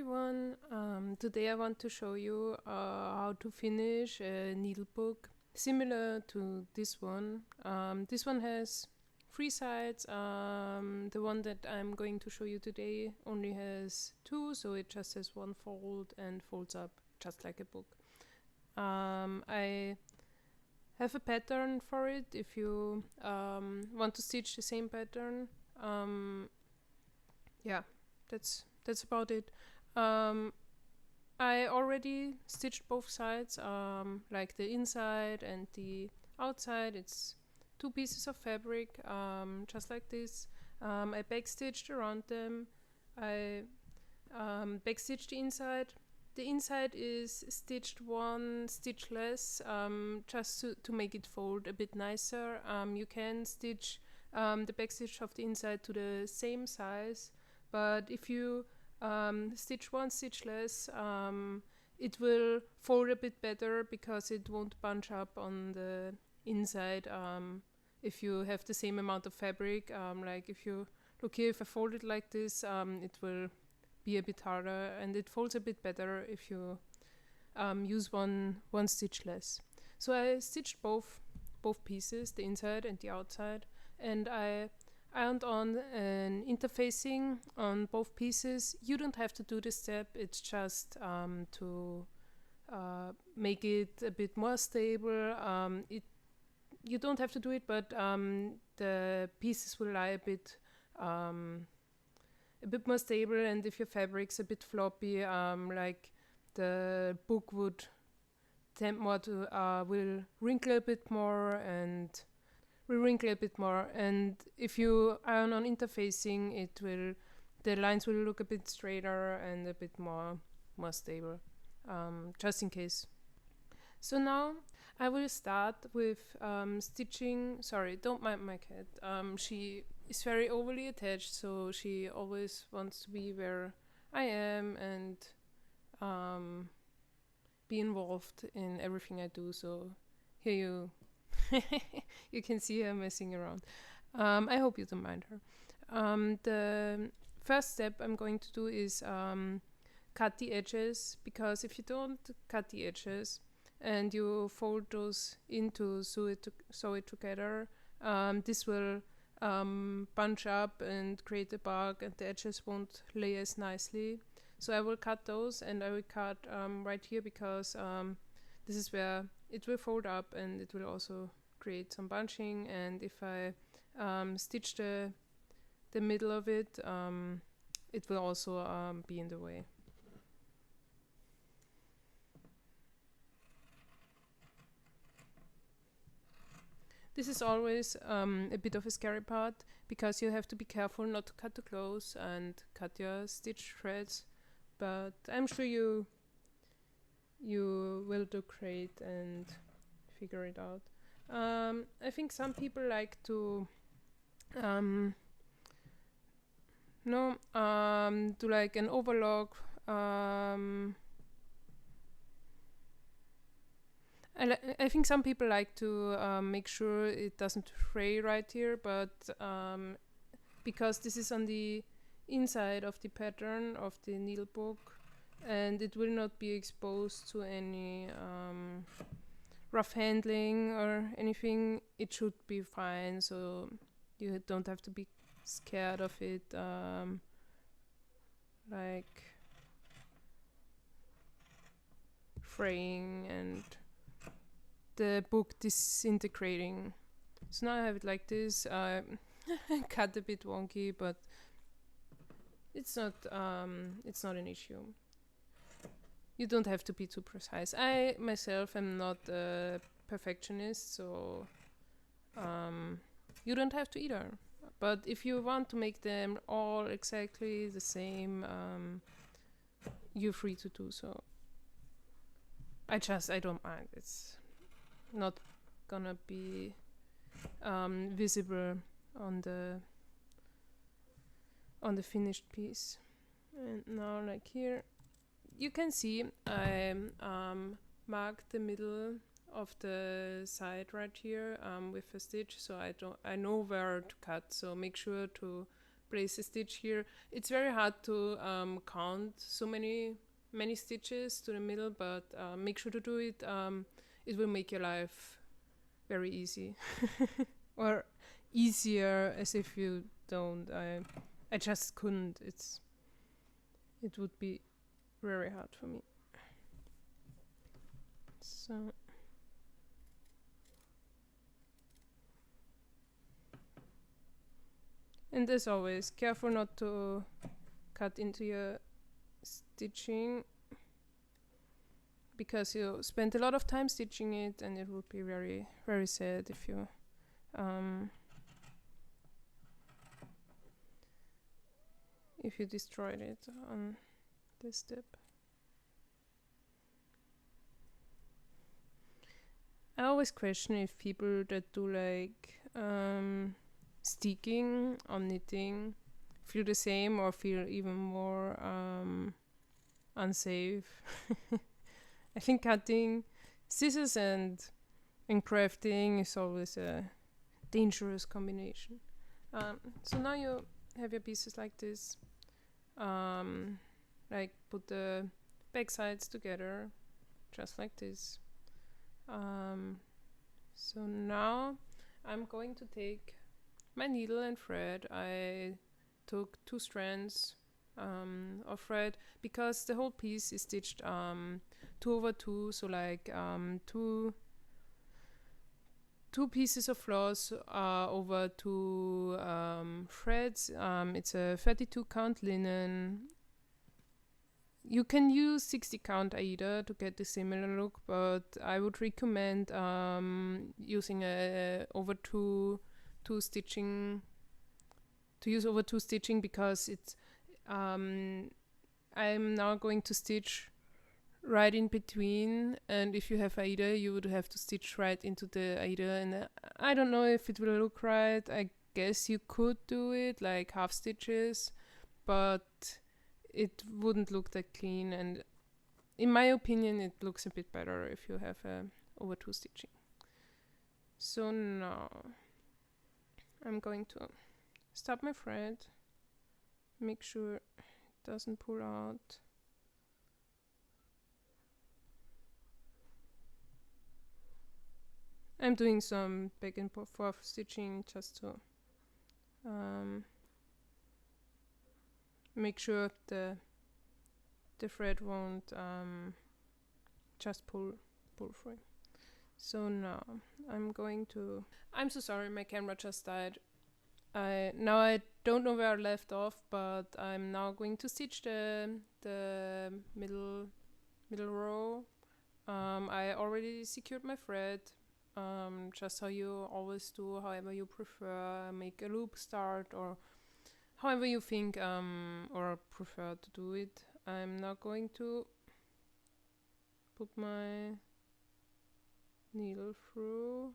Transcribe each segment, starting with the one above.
everyone, today I want to show you how to finish a needlebook similar to this one. This one has 3 sides. The one that I'm going to show you today only has 2, so it just has 1 fold and folds up just like a book. I have a pattern for it if you want to stitch the same pattern. Yeah, that's about it. I already stitched both sides, like the inside and the outside. It's 2 pieces of fabric, just like this. I backstitched around them. I backstitched the inside. The inside is stitched 1 stitch less, just to make it fold a bit nicer. You can stitch the backstitch of the inside to the same size, but if you stitch 1 stitch less, it will fold a bit better because it won't bunch up on the inside if you have the same amount of fabric. Like if you look here, if I fold it like this, it will be a bit harder, and it folds a bit better if you use one stitch less. So I stitched both pieces, the inside and the outside, and I ironed on an interfacing on both pieces. You don't have to do this step, it's just to make it a bit more stable. You don't have to do it, but the pieces will lie a bit more stable, and if your fabric's a bit floppy, like the book would tend more to will wrinkle a bit more, and if you iron on interfacing, the lines will look a bit straighter and a bit more stable, just in case. So now I will start with stitching. Sorry, don't mind my cat. She is very overly attached, so she always wants to be where I am and be involved in everything I do. So here you can see her messing around. I hope you don't mind her. The first step I'm going to do is cut the edges, because if you don't cut the edges and you fold those in to sew it together, this will bunch up and create a bug, and the edges won't lay as nicely. So I will cut those, and I will cut right here, because this is where it will fold up and it will also create some bunching, and if I stitch the middle of it, it will also be in the way. This is always a bit of a scary part, because you have to be careful not to cut too close and cut your stitch threads, but I'm sure you will do great and figure it out. I think some people like to do like an overlock. I think some people like to make sure it doesn't fray right here, but because this is on the inside of the pattern of the needlebook, and it will not be exposed to any rough handling or anything, it should be fine, so you don't have to be scared of it like fraying and the book disintegrating. So now I have it like this. Cut a bit wonky, but it's not an issue. You don't have to be too precise. I myself am not a perfectionist, so you don't have to either. But if you want to make them all exactly the same, you're free to do so. I don't mind. It's not gonna be visible on the finished piece. And now, like here, you can see I marked the middle of the side right here with a stitch, so I know where to cut. So make sure to place a stitch here. It's very hard to count so many stitches to the middle, but make sure to do it. It will make your life very easy. Or easier, as if you don't. I just couldn't. It would be very hard for me. So and as always, careful not to cut into your stitching, because you spent a lot of time stitching it, and it would be very, very sad if you destroyed it on this step. I always question if people that do like sticking on knitting feel the same or feel even more unsafe. I think cutting scissors and crafting is always a dangerous combination. So now you have your pieces like this. Like put the back sides together, just like this. So now I'm going to take my needle and thread. I took 2 strands of thread, because the whole piece is stitched 2/2, so like two pieces of floss over 2 threads. It's a 32 count linen. You can use 60 count Aida to get the similar look, but I would recommend using over two stitching, because it's I'm now going to stitch right in between, and if you have Aida, you would have to stitch right into the Aida, and I don't know if it will look right. I guess you could do it like half stitches, but it wouldn't look that clean, and in my opinion it looks a bit better if you have over 2 stitching. So now I'm going to stop my thread, make sure it doesn't pull out. I'm doing some back and forth stitching just to make sure the thread won't just pull through. So now I'm so sorry, my camera just died. I don't know where I left off, but I'm now going to stitch the middle row. I already secured my thread, just how you always do, however you prefer. Make a loop start, or however you think or prefer to do it. I'm now going to put my needle through.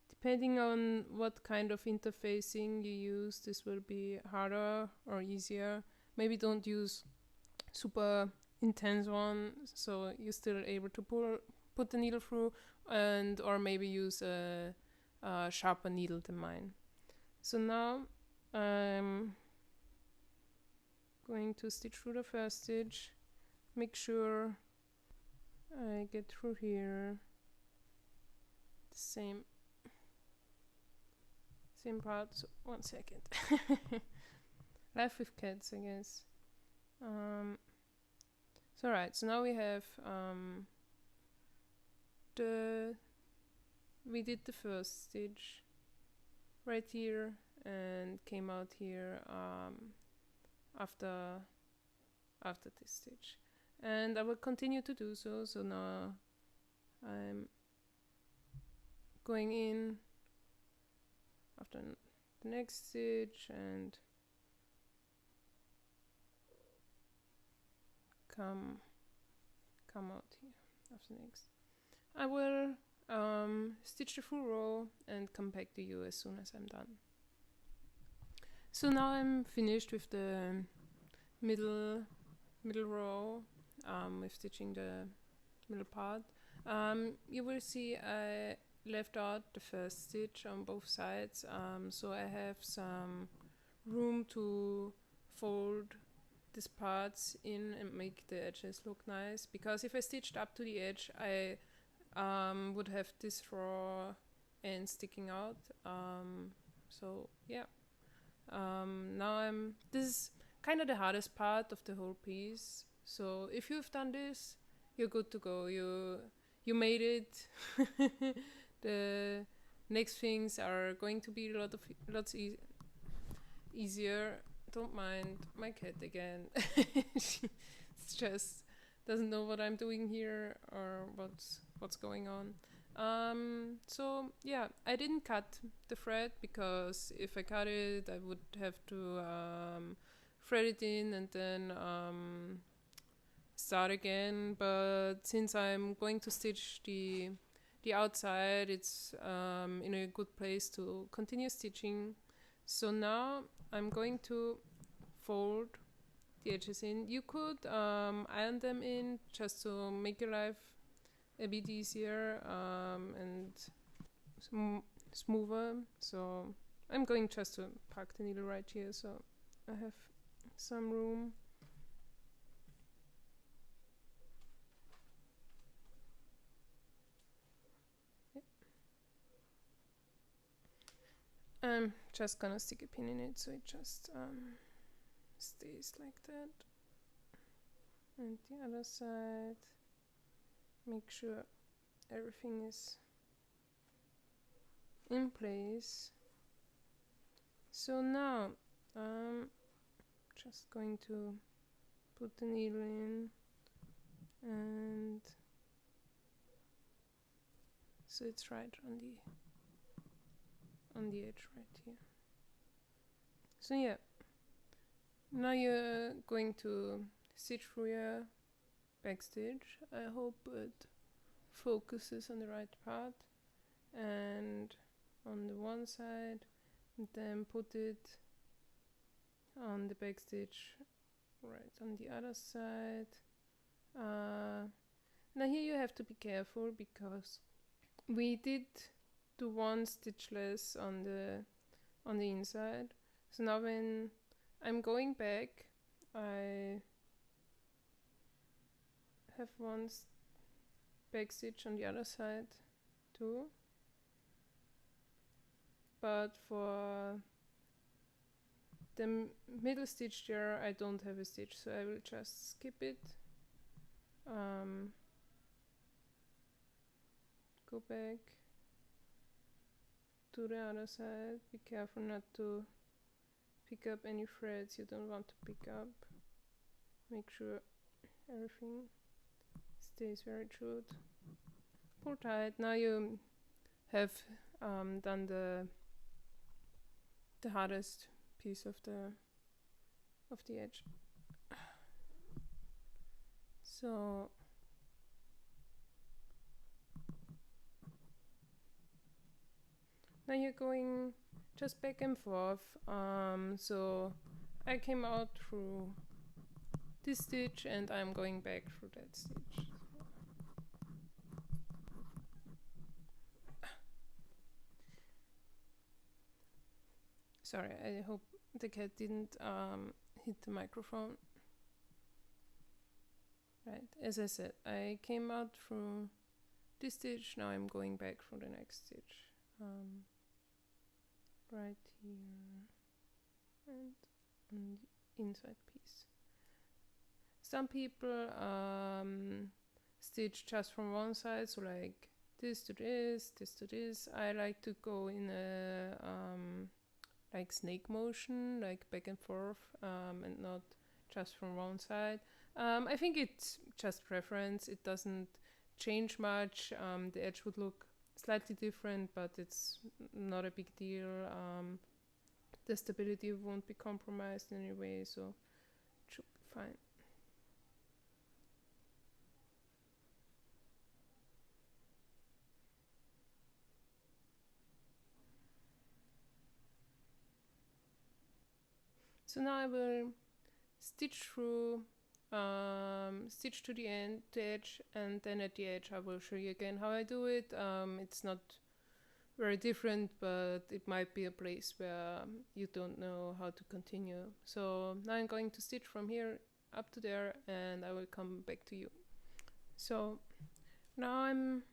Depending on what kind of interfacing you use, this will be harder or easier. Maybe don't use super intense one, so you're still able to put the needle through, or maybe use a sharper needle than mine. So now I'm going to stitch through the first stitch, make sure I get through here the same part. So 1 second. Life with cats, I guess. So right, so now we have we did the first stitch right here and came out here after this stitch, and I will continue to do so. So now I'm going in after the next stitch and come out here after next. I will stitch the full row and come back to you as soon as I'm done. So now I'm finished with the middle row, with stitching the middle part. You will see I left out the first stitch on both sides, so I have some room to fold these parts in and make the edges look nice, because if I stitched up to the edge I would have this raw end sticking out. So yeah, this is kind of the hardest part of the whole piece. So if you've done this, you're good to go. You made it. The next things are going to be lots easier. Don't mind my cat again. She just doesn't know what I'm doing here or what's going on. So yeah, I didn't cut the thread, because if I cut it, I would have to thread it in and then start again. But since I'm going to stitch the outside, it's in a good place to continue stitching. So now I'm going to fold the edges in. You could iron them in just to make your life a bit easier and smoother. So I'm going just to park the needle right here, so I have some room. I'm just gonna stick a pin in it so it just stays like that. And the other side, make sure everything is in place. So now just going to put the needle in, and so it's right on the edge right here. So yeah, now you're going to stitch through your back stitch. I hope it focuses on the right part and on the one side, and then put it on the back stitch right on the other side. Now here you have to be careful, because we did do one stitch less on the inside. So now when I'm going back, I have one back stitch on the other side too, but for the middle stitch there I don't have a stitch, so I will just skip it. Go back to the other side. Be careful not to pick up any threads you don't want to pick up. Make sure everything stays where it should. Pull tight. Now you have done the hardest piece of the edge. So now you're going just back and forth. So I came out through this stitch and I'm going back through that stitch. Sorry, I hope the cat didn't hit the microphone. Right, as I said, I came out through this stitch, now I'm going back through the next stitch. Right here and on the inside piece. Some people stitch just from one side, so like this to this, this to this. I like to go in a like snake motion, like back and forth, and not just from one side. I think it's just preference. It doesn't change much. The edge would look slightly different, but it's not a big deal. The stability won't be compromised in any way, so it should be fine. So now I will stitch through, stitch to the edge, and then at the edge I will show you again how I do it. It's not very different, but it might be a place where you don't know how to continue. So now I'm going to stitch from here up to there, and I will come back to you. So now I'm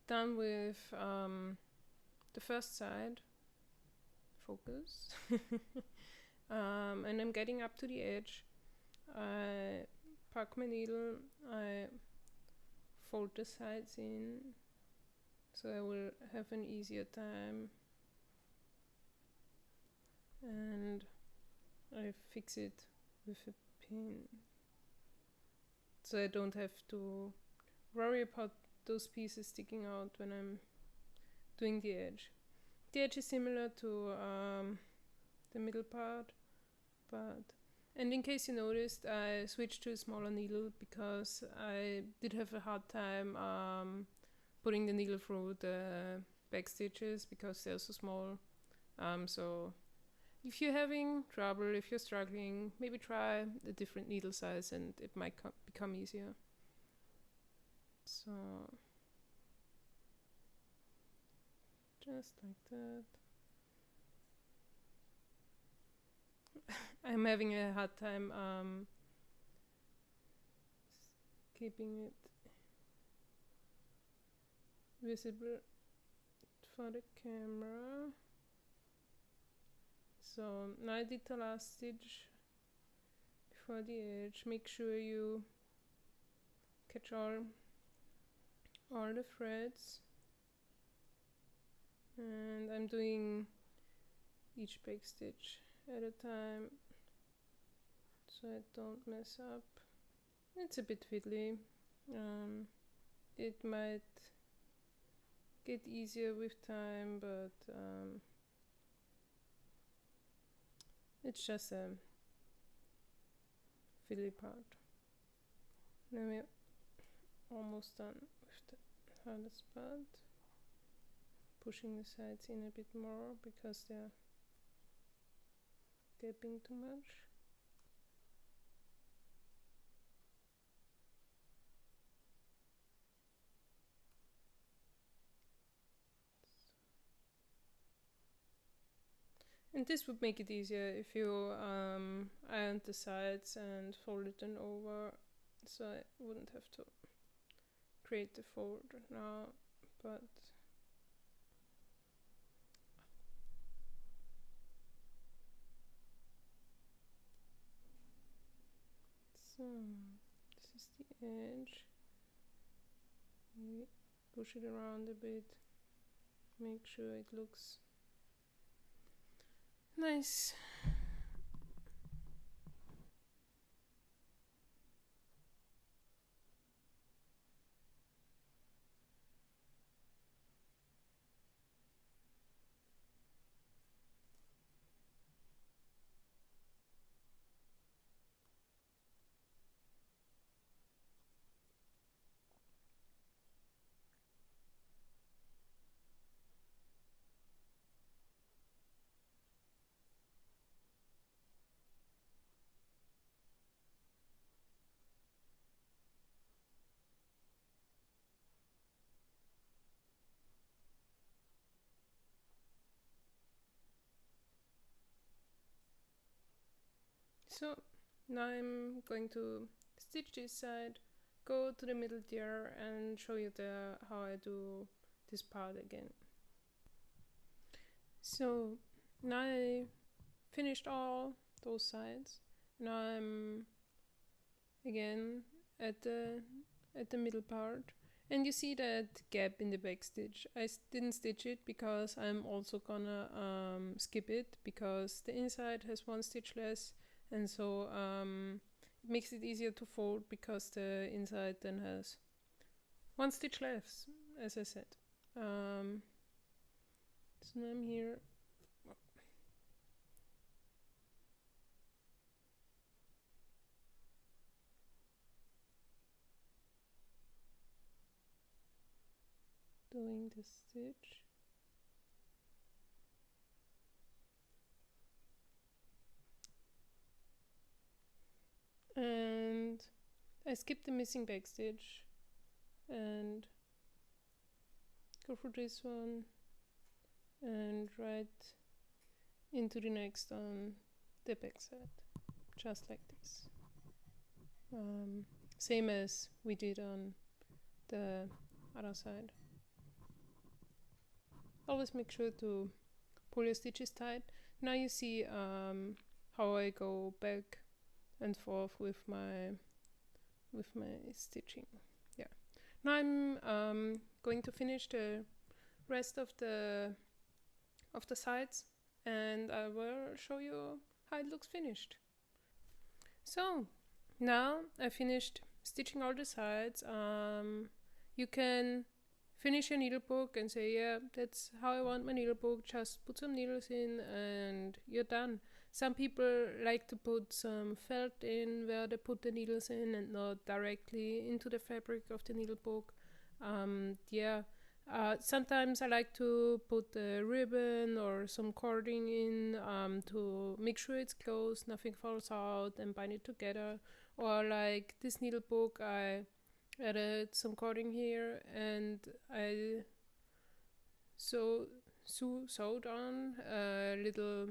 done with the first side. Focus. And I'm getting up to the edge. I park my needle, I fold the sides in, so I will have an easier time, and I fix it with a pin, so I don't have to worry about those pieces sticking out when I'm doing the edge. The edge is similar to the middle part, and in case you noticed, I switched to a smaller needle because I did have a hard time putting the needle through the back stitches because they're so small. So if you're having trouble, if you're struggling, maybe try a different needle size and it might become easier. So just like that. I'm having a hard time keeping it visible for the camera. So now I did the last stitch before the edge. Make sure you catch all the threads, and I'm doing each back stitch at a time so I don't mess up. It's a bit fiddly. It might get easier with time, but it's just a fiddly part. Now we're almost done with the hardest part. Pushing the sides in a bit more because they're gapping too much. And this would make it easier if you ironed the sides and folded them over, so I wouldn't have to create the fold now, but so this is the edge. We push it around a bit, make sure it looks nice. So now I'm going to stitch this side, go to the middle there and show you how I do this part again. So now I finished all those sides. Now I'm again at the middle part, and you see that gap in the back stitch. I didn't stitch it because I'm also gonna skip it because the inside has one stitch less, and so it makes it easier to fold because the inside then has one stitch left, as I said. So now I'm here. Doing the stitch. And I skipped the missing back stitch and go for this one, and right into the next on the back side, just like this. Same as we did on the other side. Always make sure to pull your stitches tight. Now you see how I go back and forth with my stitching. Yeah. Now I'm going to finish the rest of the sides, and I will show you how it looks finished. So now I finished stitching all the sides. You can finish your needlebook and say, yeah, that's how I want my needlebook, just put some needles in and you're done. Some people like to put some felt in where they put the needles in and not directly into the fabric of the needlebook. Sometimes I like to put a ribbon or some cording in to make sure it's closed, nothing falls out, and bind it together. Or like this needlebook, I added some cording here and I sewed on a little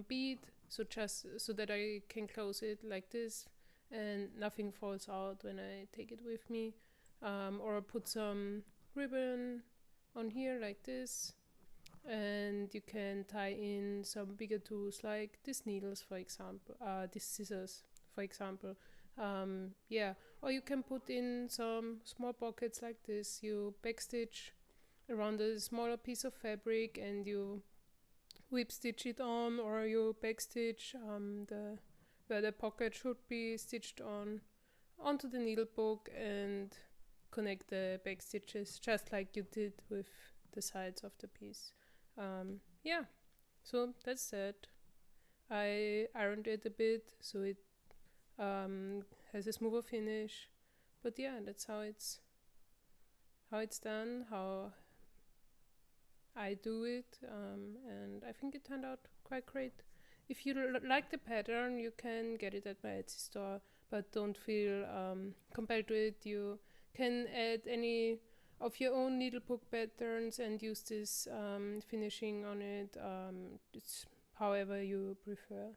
bead, so that I can close it like this and nothing falls out when I take it with me. Or put some ribbon on here like this, and you can tie in some bigger tools like these needles, for example, these scissors, for example. Or you can put in some small pockets like this. You backstitch around a smaller piece of fabric and you whip stitch it on, or you backstitch where the pocket should be stitched onto the needlebook and connect the back stitches just like you did with the sides of the piece. So that's it. I ironed it a bit so it has a smoother finish, but yeah, that's how it's done, how I do it, and I think it turned out quite great. If you like the pattern, you can get it at my Etsy store, but don't feel compelled to it. You can add any of your own needlebook patterns and use this finishing on it. It's however you prefer.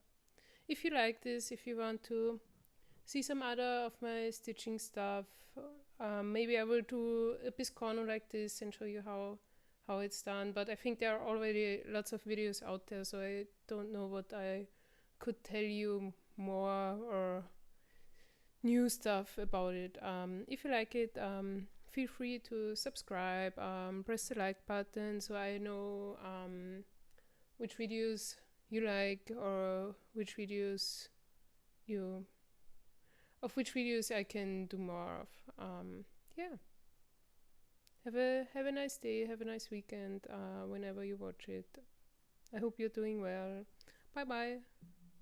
If you like this, if you want to see some other of my stitching stuff, maybe I will do a biscono like this and show you how it's done. But I think there are already lots of videos out there, so I don't know what I could tell you more or new stuff about it. If you like it, feel free to subscribe, press the like button so I know which videos you like or which videos I can do more of. Have a nice day, have a nice weekend whenever you watch it. I hope you're doing well. Bye bye.